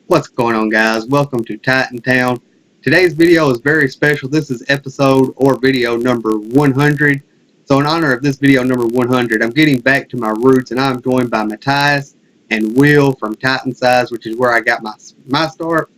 What's going on, guys? Welcome to Titan Town. Today's video is very special. This is episode or video number 100. So in honor of this video number 100, I'm getting back to my roots, and I'm joined by Matthias and Will from TitanSized, which is where I got my start.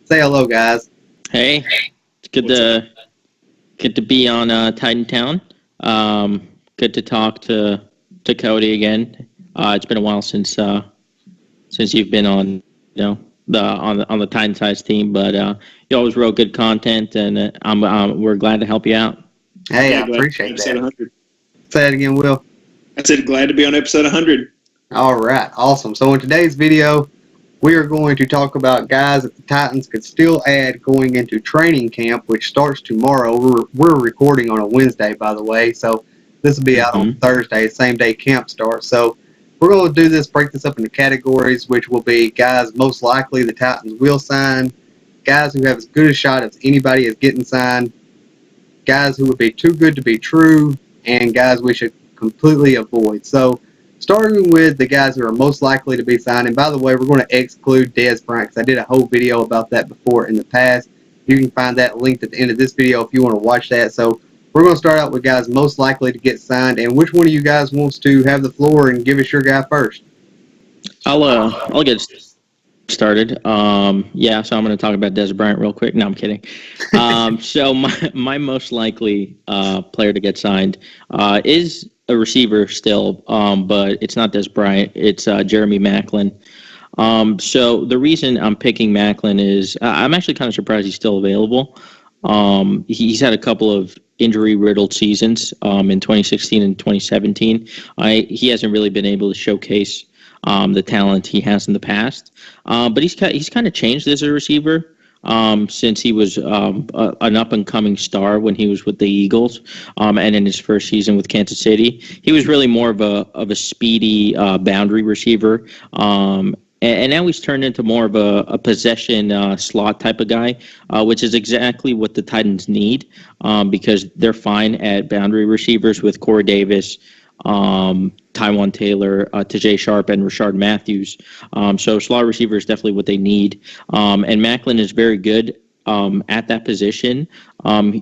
Say hello, guys. Hey, it's good to be on Titan Town. Good to talk to Cody again. It's been a while since you've been on on the TitanSized team, but you always wrote good content, and we're glad to help you out. Hey, I appreciate that. 100. Say it again, Will. I said glad to be on episode 100. All right, awesome. So in today's video, we are going to talk about guys that the Titans could still add going into training camp, which starts tomorrow. We're recording on a Wednesday, by the way, so this will be out on Thursday, same day camp starts. So we're going to do this, break this up into categories, which will be guys most likely the Titans will sign, guys who have as good a shot as anybody is getting signed, guys who would be too good to be true, and guys we should completely avoid. So starting with the guys who are most likely to be signed, and by the way, we're going to exclude Dez Bryant, because I did a whole video about that before in the past. You can find that linked at the end of this video if you want to watch that. So we're going to start out with guys most likely to get signed, and which one of you guys wants to have the floor and give us your guy first? I'll get started. So I'm going to talk about Dez Bryant real quick. No, I'm kidding. So my most likely player to get signed is a receiver still, but it's not Dez Bryant. It's Jeremy Maclin. So the reason I'm picking Maclin is I'm actually kind of surprised he's still available. He's had a couple of injury-riddled seasons in 2016 and 2017. He hasn't really been able to showcase the talent he has in the past. But he's kind of changed as a receiver since he was an up-and-coming star when he was with the Eagles, and in his first season with Kansas City. He was really more of a speedy boundary receiver. And now he's turned into more of a possession slot type of guy, which is exactly what the Titans need, because they're fine at boundary receivers with Corey Davis, Tywan Taylor, Tajay Sharp, and Rashard Matthews. So slot receiver is definitely what they need. And Maclin is very good at that position.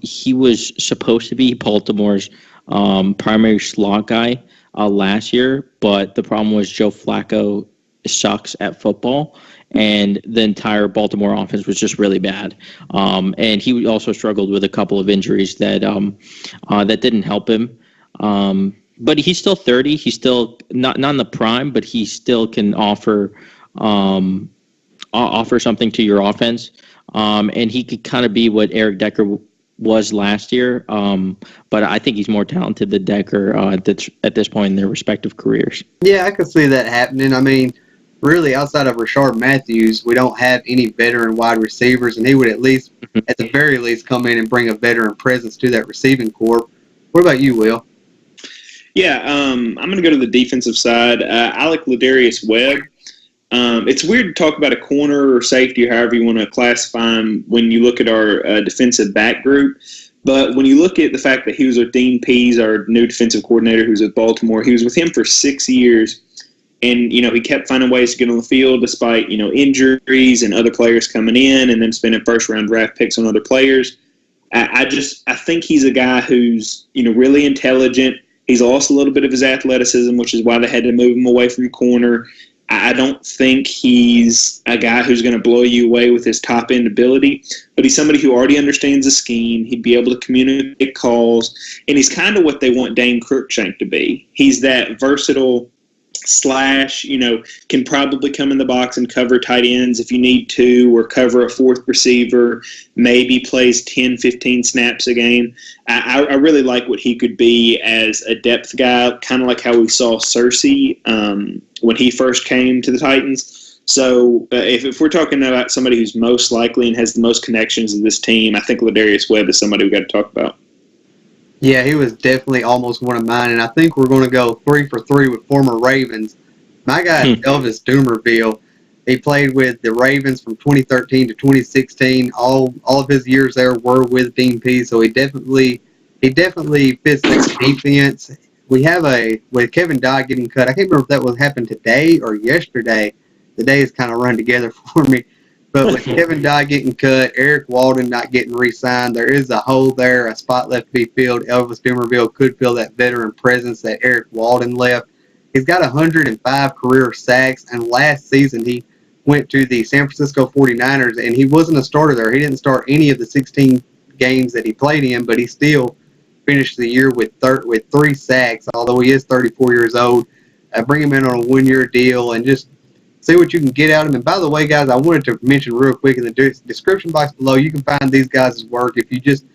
He was supposed to be Baltimore's primary slot guy last year, but the problem was Joe Flacco sucks at football, and the entire Baltimore offense was just really bad. And he also struggled with a couple of injuries that didn't help him. But he's still 30. He's still not in the prime, but he still can offer something to your offense. And he could kind of be what Eric Decker was last year. But I think he's more talented than Decker at this point in their respective careers. Yeah, I could see that happening. I mean, really, outside of Rashard Matthews, we don't have any veteran wide receivers, and he would at the very least, come in and bring a veteran presence to that receiving corps. What about you, Will? Yeah, I'm going to go to the defensive side. I like Ladarius Webb. It's weird to talk about a corner or safety or however you want to classify him when you look at our defensive back group. But when you look at the fact that he was with Dean Pease, our new defensive coordinator who's with Baltimore, he was with him for 6 years. And, he kept finding ways to get on the field despite, injuries and other players coming in and then spending first-round draft picks on other players. I think he's a guy who's, really intelligent. He's lost a little bit of his athleticism, which is why they had to move him away from corner. I don't think he's a guy who's going to blow you away with his top-end ability, but he's somebody who already understands the scheme. He'd be able to communicate calls, and he's kind of what they want Dane Cruikshank to be. He's that versatile slash, can probably come in the box and cover tight ends if you need to, or cover a fourth receiver, maybe plays 10, 15 snaps a game. I really like what he could be as a depth guy, kind of like how we saw Cersei when he first came to the Titans. So if we're talking about somebody who's most likely and has the most connections to this team, I think Ladarius Webb is somebody we got to talk about. Yeah, he was definitely almost one of mine, and I think we're going to go 3 for 3 with former Ravens. My guy is Elvis Dumervil. He played with the Ravens from 2013 to 2016. All of his years there were with Dean Pease, so he definitely fits the defense. We have with Kevin Dodd getting cut. I can't remember if that happened today or yesterday. The days kind of run together for me. But with Kevin Dye getting cut, Eric Walden not getting re-signed, there is a hole there, a spot left to be filled. Elvis Dumerville could fill that veteran presence that Eric Walden left. He's got 105 career sacks, and last season he went to the San Francisco 49ers, and he wasn't a starter there. He didn't start any of the 16 games that he played in, but he still finished the year with 3 sacks, although he is 34 years old. Bring him in on a one-year deal and just see what you can get out of him. And by the way, guys, I wanted to mention real quick in the description box below, you can find these guys' work. If you just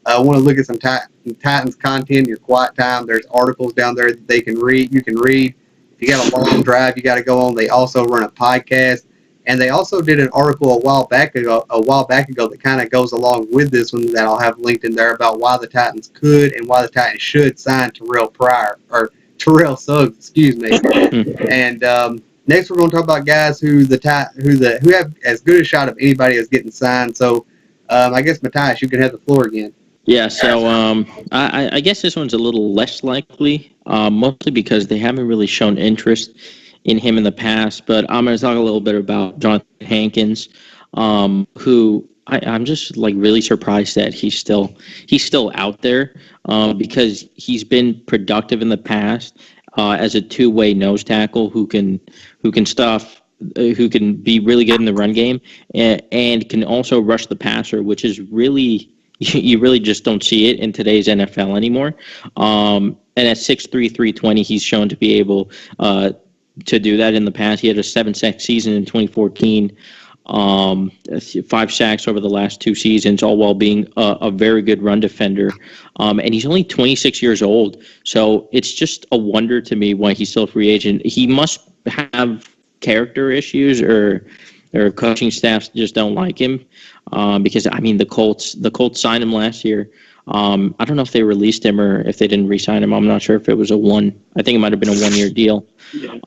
want to look at some Titans content in your quiet time, there's articles down there that they can read. You can read. If you got a long drive you got to go on, they also run a podcast. And they also did an article a while back ago that kind of goes along with this one that I'll have linked in there about why the Titans could and why the Titans should sign Terrell Suggs, excuse me. And next we're going to talk about guys who have as good a shot of anybody as getting signed. So I guess Matthias, you can have the floor again. Yeah, so I guess this one's a little less likely, mostly because they haven't really shown interest in him in the past. But I'm going to talk a little bit about Jonathan Hankins, who I'm just like really surprised that he's still out there, because he's been productive in the past as a two-way nose tackle who can be really good in the run game and can also rush the passer, which is really you really just don't see it in today's NFL anymore. And at 6'3", 320, he's shown to be able to do that in the past. He had a 7-sack season in 2014, 5 sacks over the last 2 seasons, all while being a very good run defender. And he's only 26 years old, so it's just a wonder to me why he's still a free agent. He must have character issues, or coaching staffs just don't like him, because I mean the Colts signed him last year. I don't know if they released him or if they didn't re-sign him. I'm not sure if it was I think it might have been a 1-year deal. Yeah.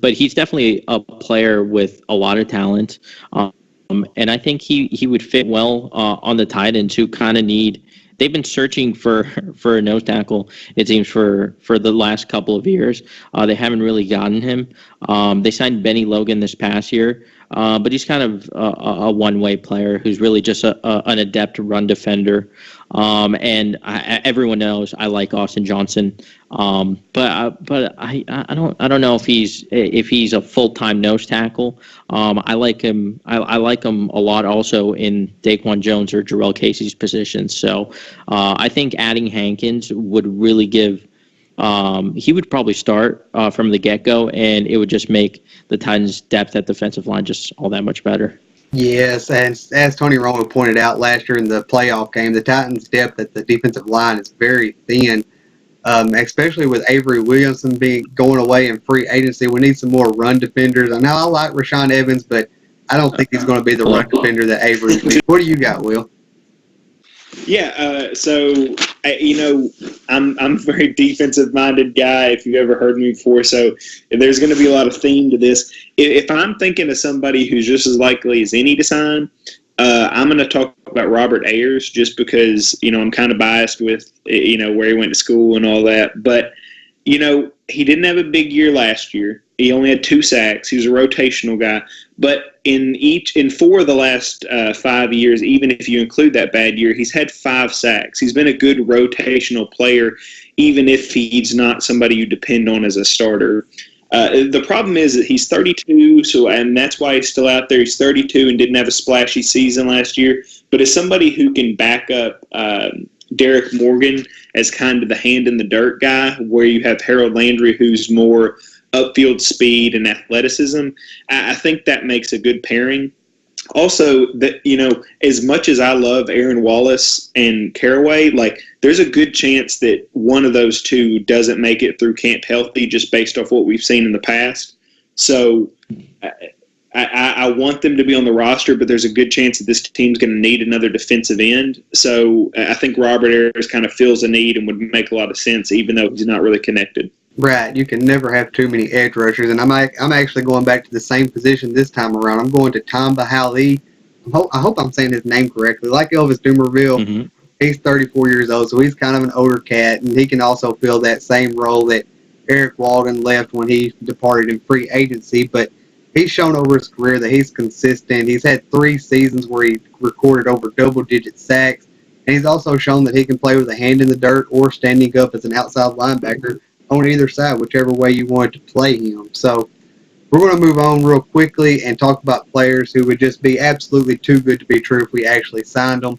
But he's definitely a player with a lot of talent. And I think he would fit well on the Titans, who kind of need. They've been searching for a nose tackle, it seems, for the last couple of years. They haven't really gotten him. They signed Benny Logan this past year, but he's kind of a one-way player who's really just an adept run defender. And everyone knows I like Austin Johnson, but I don't know if he's a full-time nose tackle. I like him. I like him a lot also in Daquan Jones or Jarrell Casey's positions. So I think adding Hankins would really give. He would probably start from the get-go, and it would just make the Titans' depth at defensive line just all that much better. Yes, and as Tony Romo pointed out last year in the playoff game, the Titans' depth at the defensive line is very thin, especially with Avery Williamson going away in free agency. We need some more run defenders. I know I like Rashaan Evans, but I don't think he's going to be the run defender that Avery is. What do you got, Will? Yeah, so I'm a very defensive-minded guy, if you've ever heard me before, so there's going to be a lot of theme to this. If I'm thinking of somebody who's just as likely as any to sign, I'm going to talk about Robert Ayers, just because, I'm kind of biased with, where he went to school and all that. But, he didn't have a big year last year. He only had 2 sacks. He was a rotational guy. But in 4 of the last 5 years, even if you include that bad year, he's had 5 sacks. He's been a good rotational player, even if he's not somebody you depend on as a starter. The problem is that he's 32, and that's why he's still out there. He's 32 and didn't have a splashy season last year. But as somebody who can back up Derek Morgan as kind of the hand-in-the-dirt guy, where you have Harold Landry, who's more upfield speed and athleticism, I think that makes a good pairing. Also, that as much as I love Aaron Wallace and Caraway, there's a good chance that one of those two doesn't make it through camp healthy, just based off what we've seen in the past. So I want them to be on the roster, but there's a good chance that this team's going to need another defensive end. So I think Robert Ayers kind of fills a need and would make a lot of sense, even though he's not really connected. Right, you can never have too many edge rushers, and I'm actually going back to the same position this time around. I'm going to Tamba Hali. I hope I'm saying his name correctly. Like Elvis Dumerville, He's 34 years old, so he's kind of an older cat, and he can also fill that same role that Eric Walden left when he departed in free agency. But he's shown over his career that he's consistent. He's had 3 seasons where he recorded over double-digit sacks, and he's also shown that he can play with a hand in the dirt or standing up as an outside linebacker on either side, whichever way you want to play him. So we're going to move on real quickly and talk about players who would just be absolutely too good to be true if we actually signed them.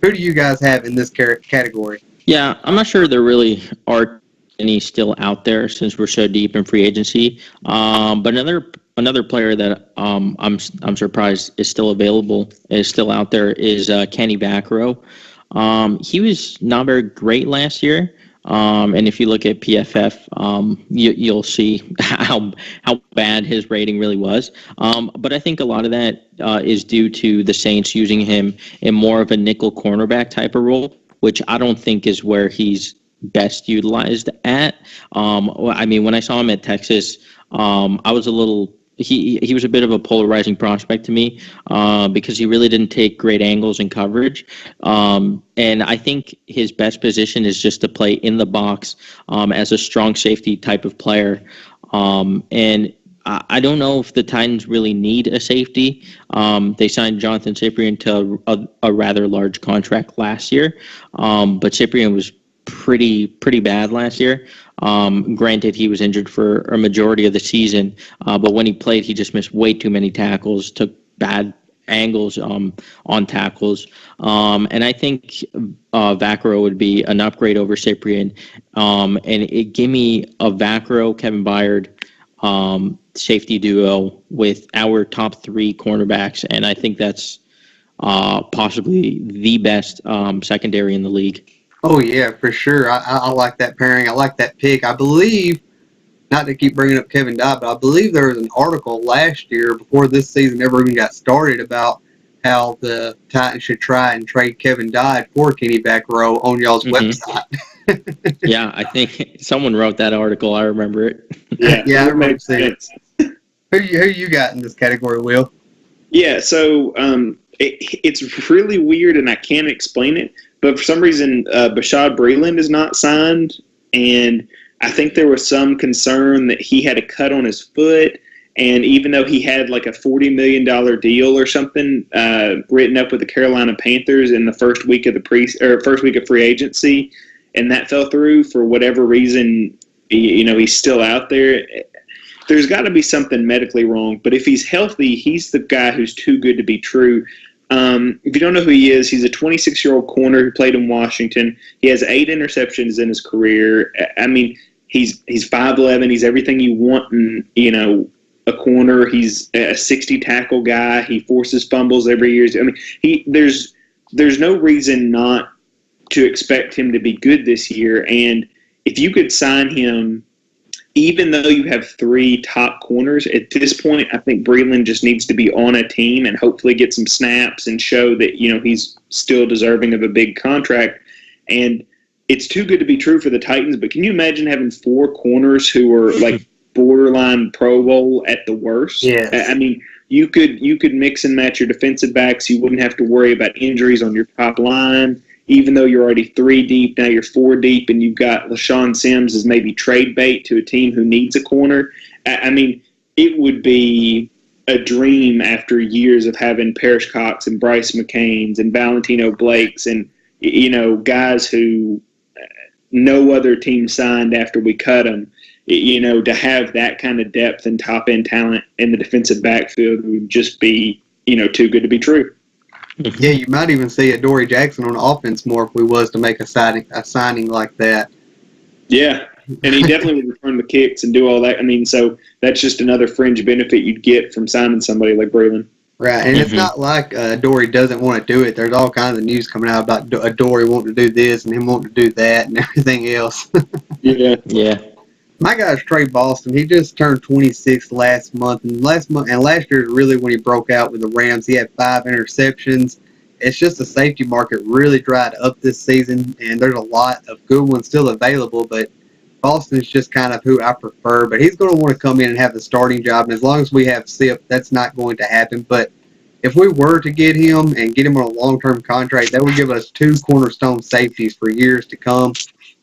Who do you guys have in this category? Yeah, I'm not sure there really are any still out there since we're so deep in free agency. But another player that I'm surprised is still available, is still out there, is Kenny Vaccaro. He was not very great last year. And if you look at PFF, you'll see how bad his rating really was. But I think a lot of that is due to the Saints using him in more of a nickel cornerback type of role, which I don't think is where he's best utilized at. I mean, when I saw him at Texas, I was a little. He was a bit of a polarizing prospect to me because he really didn't take great angles in coverage. And I think his best position is just to play in the box as a strong safety type of player. And I don't know if the Titans really need a safety. They signed Jonathan Cyprien to a rather large contract last year, but Cyprien was pretty bad last year. Granted, he was injured for a majority of the season, but when he played, he just missed way too many tackles, took bad angles on tackles. And I think Vaccaro would be an upgrade over Cyprien. And it gave me a Vaccaro, Kevin Byard safety duo with our top 3 cornerbacks, and I think that's possibly the best secondary in the league. Oh, yeah, for sure. I like that pairing. I like that pick. I believe, not to keep bringing up Kevin Dodd, but I believe there was an article last year before this season ever even got started about how the Titans should try and trade Kevin Dodd for Kenny Vaccaro on y'all's website. Yeah, I think someone wrote that article. I remember it. Yeah, I remember seeing it. Who you got in this category, Will? Yeah, so it's really weird, and I can't explain it. But for some reason, Bashaud Breeland is not signed, and I think there was some concern that he had a cut on his foot. And even though he had like a $40 million deal or something written up with the Carolina Panthers in the first week of first week of free agency, and that fell through for whatever reason, he's still out there. There's got to be something medically wrong. But if he's healthy, he's the guy who's too good to be true. If you don't know who he is, he's a 26-year-old corner who played in Washington. He has 8 interceptions in his career. I mean, he's 5'11". He's everything you want in, a corner. He's a 60 tackle guy. He forces fumbles every year. I mean, there's no reason not to expect him to be good this year. And if you could sign him, even though you have 3 top corners, at this point, I think Breeland just needs to be on a team and hopefully get some snaps and show that, he's still deserving of a big contract. And it's too good to be true for the Titans, but can you imagine having 4 corners who are like borderline Pro Bowl at the worst? Yes. I mean, you could mix and match your defensive backs. You wouldn't have to worry about injuries on your top line. Even though you're already 3 deep, now you're 4 deep, and you've got LaShawn Sims as maybe trade bait to a team who needs a corner. I mean, it would be a dream after years of having Parrish Cox and Bryce McCains and Valentino Blakes and, guys who no other team signed after we cut them. To have that kind of depth and top-end talent in the defensive backfield would just be, too good to be true. Yeah, you might even see a Dory Jackson on offense more if we was to make a signing like that. Yeah, and he definitely would return the kicks and do all that. I mean, so that's just another fringe benefit you'd get from signing somebody like Breeland. Right, and it's not like Dory doesn't want to do it. There's all kinds of news coming out about Dory wanting to do this and him wanting to do that and everything else. Yeah. My guy's Trey Boston. He just turned 26 last month, and last year is really when he broke out with the Rams. He had 5 interceptions. It's just the safety market really dried up this season, and there's a lot of good ones still available, but Boston's just kind of who I prefer. But he's going to want to come in and have the starting job, and as long as we have SIP, that's not going to happen. But if we were to get him and get him on a long-term contract, that would give us 2 cornerstone safeties for years to come.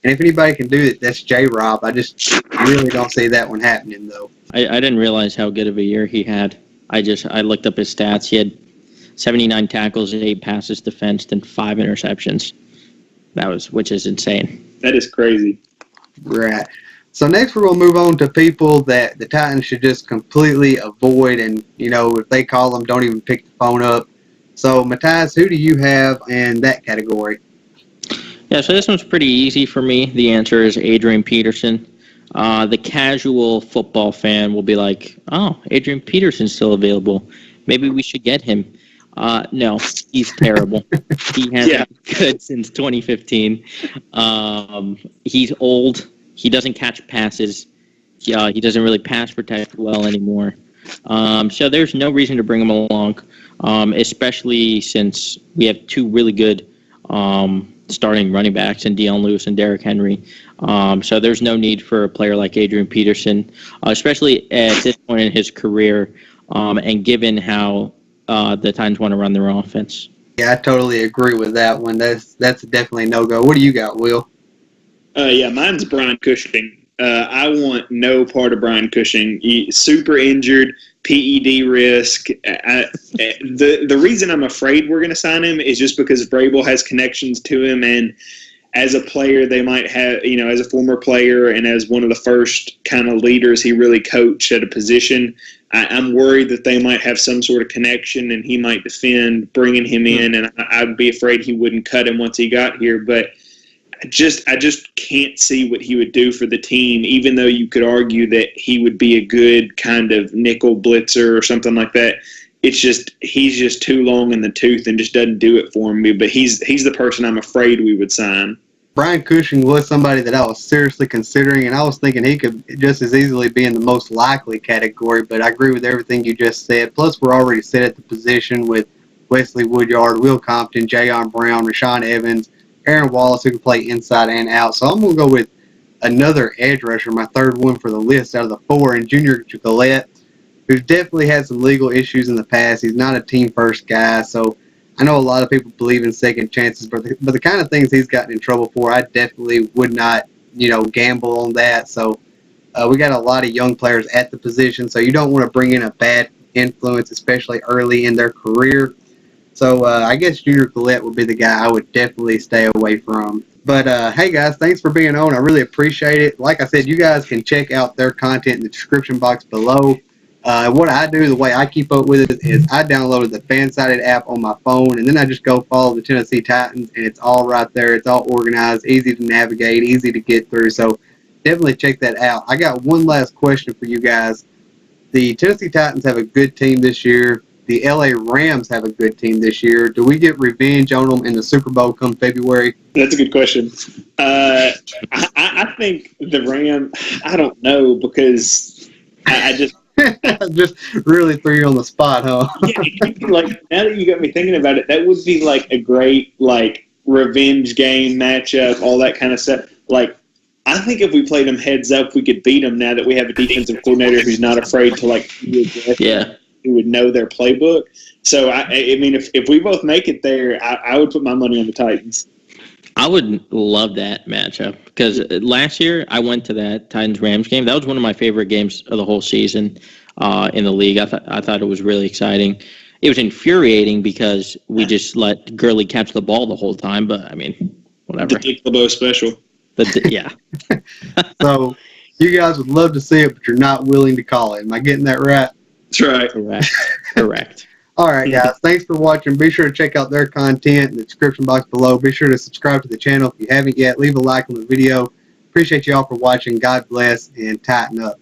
And if anybody can do it, that's J-Rob. I just really don't see that one happening, though. I didn't realize how good of a year he had. I looked up his stats. He had 79 tackles, 8 passes defensed, and 5 interceptions. Which is insane. That is crazy. Right. So next we're going to move on to people that the Titans should just completely avoid, and, if they call them, don't even pick the phone up. So, Matthias, who do you have in that category? Yeah, so this one's pretty easy for me. The answer is Adrian Peterson. The casual football fan will be like, oh, Adrian Peterson's still available. Maybe we should get him. No, he's terrible. He hasn't been good since 2015. He's old. He doesn't catch passes. He doesn't really pass protect well anymore. So there's no reason to bring him along, especially since we have 2 really good starting running backs in Deion Lewis and Derrick Henry. So there's no need for a player like Adrian Peterson, especially at this point in his career, and given how the Titans want to run their offense. Yeah, I totally agree with that one. That's definitely no-go. What do you got, Will? Mine's Brian Cushing. I want no part of Brian Cushing. Super injured, PED risk. The reason I'm afraid we're going to sign him is just because Vrabel has connections to him, and as a player, they might have, as a former player and as one of the first kind of leaders he really coached at a position, I'm worried that they might have some sort of connection and he might defend bringing him in, and I'd be afraid he wouldn't cut him once he got here. But I just can't see what he would do for the team, even though you could argue that he would be a good kind of nickel blitzer or something like that. It's just he's just too long in the tooth and just doesn't do it for me. But he's the person I'm afraid we would sign. Brian Cushing was somebody that I was seriously considering, and I was thinking he could just as easily be in the most likely category, but I agree with everything you just said. Plus, we're already set at the position with Wesley Woodyard, Will Compton, Jayon Brown, Rashawn Evans, Aaron Wallace, who can play inside and out. So I'm going to go with another edge rusher, my third one for the list out of the 4, and Junior Gillette, who's definitely had some legal issues in the past. He's not a team-first guy, so I know a lot of people believe in second chances, but the kind of things he's gotten in trouble for, I definitely would not, gamble on that. So we got a lot of young players at the position, so you don't want to bring in a bad influence, especially early in their career. So I guess Junior Gillette would be the guy I would definitely stay away from. But hey, guys, thanks for being on. I really appreciate it. Like I said, you guys can check out their content in the description box below. What I do, the way I keep up with it, is I downloaded the Fansided app on my phone, and then I just go follow the Tennessee Titans, and it's all right there. It's all organized, easy to navigate, easy to get through. So definitely check that out. I got one last question for you guys. The Tennessee Titans have a good team this year. The LA Rams have a good team this year. Do we get revenge on them in the Super Bowl come February? That's a good question. I think the Rams, I don't know, because I just... Just really threw you on the spot, huh? Yeah, like, now that you got me thinking about it, that would be like a great revenge game matchup, all that kind of stuff. Like, I think if we played them heads up, we could beat them. Now that we have a defensive coordinator who's not afraid to be aggressive, who would know their playbook. So I mean, if we both make it there, I would put my money on the Titans. I would love that matchup because last year I went to that Titans-Rams game. That was one of my favorite games of the whole season in the league. I thought it was really exciting. It was infuriating because we just let Gurley catch the ball the whole time, but, I mean, whatever. The Dick LeBeau special. Yeah. So you guys would love to see it, but you're not willing to call it. Am I getting that right? That's right. Correct. All right, guys. Thanks for watching. Be sure to check out their content in the description box below. Be sure to subscribe to the channel if you haven't yet. Leave a like on the video. Appreciate you all for watching. God bless, and tighten up.